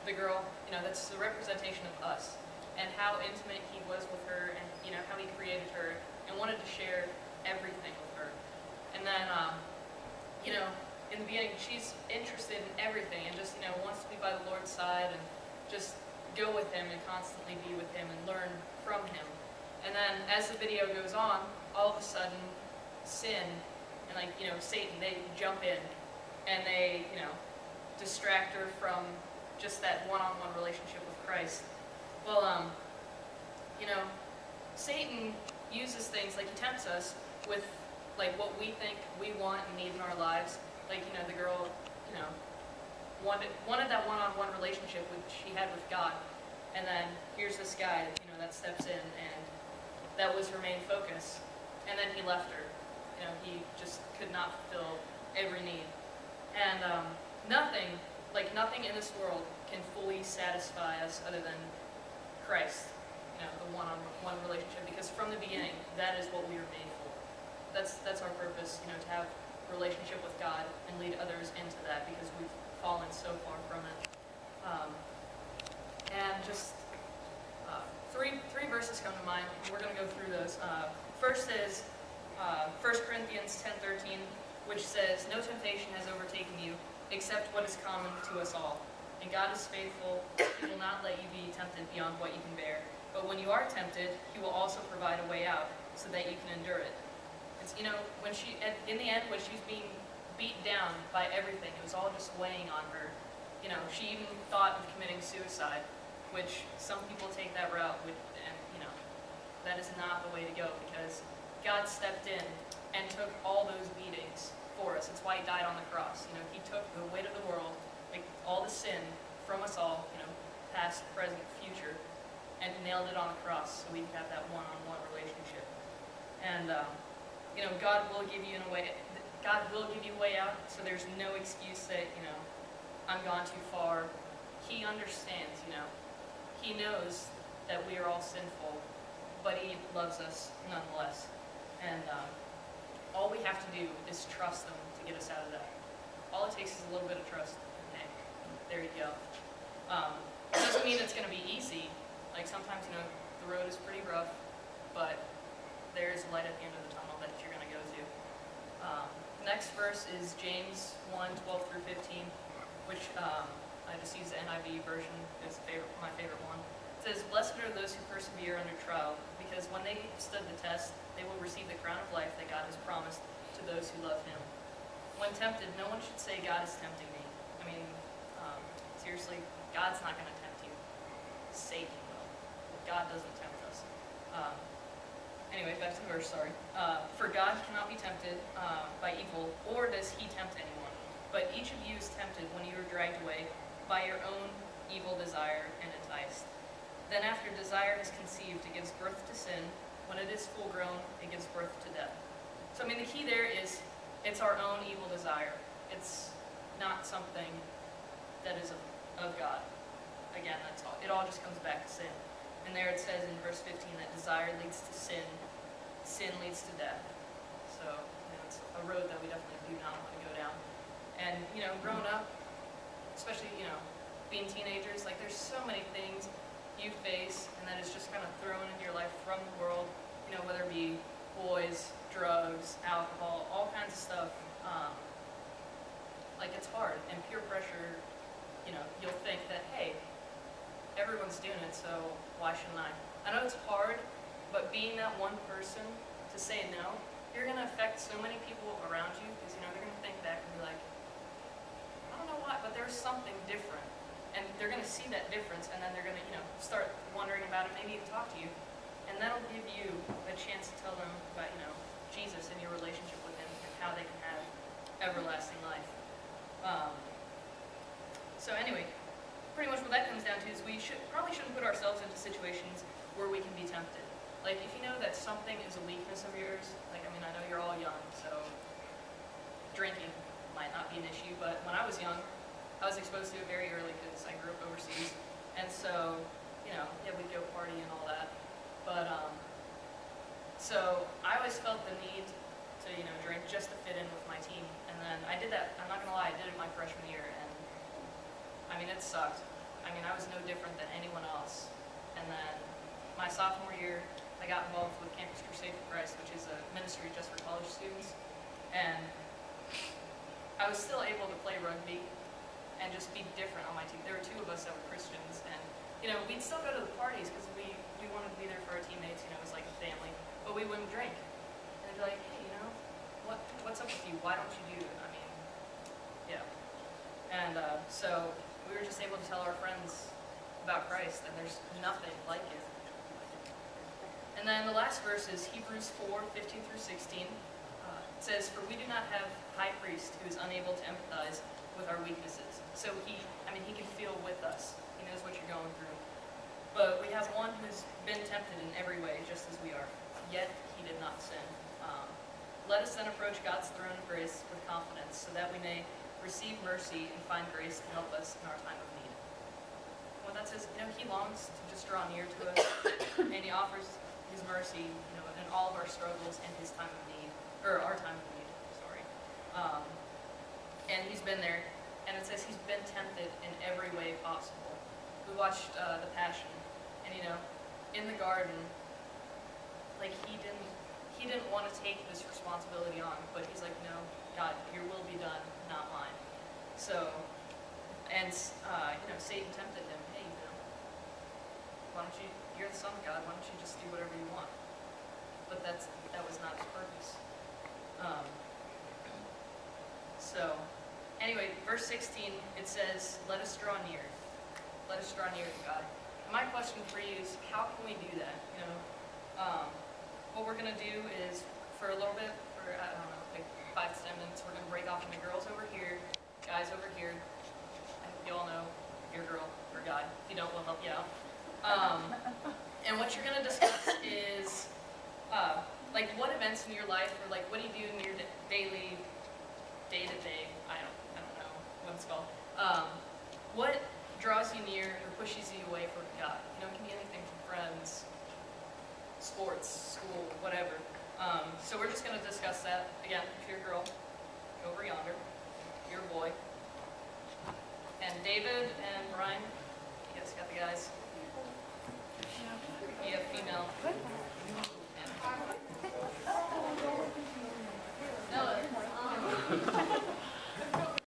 the girl, that's the representation of us, and how intimate he was with her, and how he created her and wanted to share everything with her. And then, in the beginning, she's interested in everything and just wants to be by the Lord's side and just go with him and constantly be with him and learn from him. And then as the video goes on, all of a sudden, sin and Satan, they jump in and they distract her from just that one-on-one relationship with Christ. Well, Satan uses things like he tempts us with what we think we want and need in our lives. The girl, wanted that one-on-one relationship which she had with God, and then here's this guy, that steps in, and that was her main focus. And then he left her. He just could not fulfill every need. And nothing in this world can fully satisfy us other than Christ, the one-on-one relationship, because from the beginning, that is what we were made for. That's our purpose, to have a relationship with God and lead others into that, because we've fallen so far from it. And just three verses come to mind, and we're going to go through those. First is 1 Corinthians 10:13, which says, "No temptation has overtaken you, except what is common to us all. And God is faithful, He will not let you be tempted beyond what you can bear. But when you are tempted, He will also provide a way out, so that you can endure it." It's, when in the end, when she's being beat down by everything, it was all just weighing on her. She even thought of committing suicide, which some people take that route, and that is not the way to go, because God stepped in and took all those beatings for us. It's why He died on the cross. He took the weight of the world, all the sin from us all, past, present, future, and nailed it on the cross, so we could have that one-on-one relationship. And God will give you a way out, so there's no excuse that I'm gone too far. He understands. He knows that we are all sinful, but He loves us nonetheless. And all we have to do is trust Him to get us out of that. All it takes is a little bit of trust. And hey, there you go. It doesn't mean it's going to be easy. Sometimes, the road is pretty rough, but there is light at the end of the tunnel that you're going to go to. Next verse is James 1:12 through 15, which I just use the NIV version. It's my favorite one. It says, "Blessed are those who persevere under trial, because when they stood the test, they will receive the crown of life that God has promised to those who love Him. When tempted, no one should say, 'God is tempting me.'" I mean, seriously, God's not going to tempt you. Satan will. God doesn't tempt us. Anyway, back to the verse, sorry. "For God cannot be tempted by evil, or does He tempt anyone. But each of you is tempted when you are dragged away by your own evil desire and enticed. Then after desire is conceived, it gives birth to sin. When it is full grown, it gives birth to death." So the key there is it's our own evil desire. It's not something that is of God. Again, that's all. It all just comes back to sin. And there it says in verse 15 that desire leads to sin, sin leads to death. So it's a road that we definitely do not want to go down. And growing up, especially being teenagers, there's so many things you face, and that is just kind of thrown into your life from the world. Whether it be boys, drugs, alcohol, all kinds of stuff. It's hard, and peer pressure. You'll think that, hey, everyone's doing it, so why shouldn't I? I know it's hard, but being that one person to say no, you're going to affect so many people around you, because they're going to think back and be like, I don't know why, but there's something different. And they're going to see that difference, and then they're going to start wondering about it, maybe even talk to you. And that'll give you a chance to tell them about Jesus and your relationship with Him, and how they can have everlasting life. So anyway, pretty much what that comes down to is we probably shouldn't put ourselves into situations where we can be tempted. If you know that something is a weakness of yours, I know you're all young, so drinking might not be an issue, but when I was young, I was exposed to it very early because I grew up overseas, and so, we'd go party and all that, but, so I always felt the need to, drink just to fit in with my team, and then I did that, I'm not going to lie, I did it my freshman year, and, it sucked. I mean, I was no different than anyone else. And then my sophomore year, I got involved with Campus Crusade for Christ, which is a ministry just for college students. And I was still able to play rugby and just be different on my team. There were two of us that were Christians, and we'd still go to the parties because we wanted to be there for our teammates. It was like a family, but we wouldn't drink. And they'd be like, hey, what's up with you? Why don't you do it? I mean, yeah. And so we were just able to tell our friends about Christ, and there's nothing like it. And then the last verse is Hebrews 4:15 through 16. It says, "For we do not have a high priest who is unable to empathize with our weaknesses." So he can feel with us. He knows what you're going through. But we have one who's been tempted in every way, just as we are. Yet he did not sin. Let us then approach God's throne of grace with confidence, so that we may receive mercy and find grace to help us in our time of need. Well, that says, he longs to just draw near to us, and he offers his mercy, in all of our struggles and his time of need, or our time of need, sorry. And he's been there, and it says he's been tempted in every way possible. We watched The Passion, and in the garden, like he didn't want to take this responsibility on, but he's like, no, God, your will be done, not mine. So, and Satan tempted him, hey, why don't you're the son of God, why don't you just do whatever you want? But that was not his purpose. So, anyway, verse 16, it says, let us draw near. Let us draw near to God. And my question for you is, how can we do that? What we're going to do is, for a little bit, for, I don't know, like 5 to 10 minutes, we're going to break off into girls over here, guys over here. I hope you all know your girl or guy. If you don't, we'll help you out. And what you're going to discuss is, like, what events in your life, or like, what do you do in your daily, day-to-day, I don't know what it's called. What draws you near or pushes you away from God? It can be anything from friends, sports, school, whatever. So we're just going to discuss that. Again, if you're a girl, go over yonder. If you're a boy. And David and Brian, you guys got the guys. You have female. No.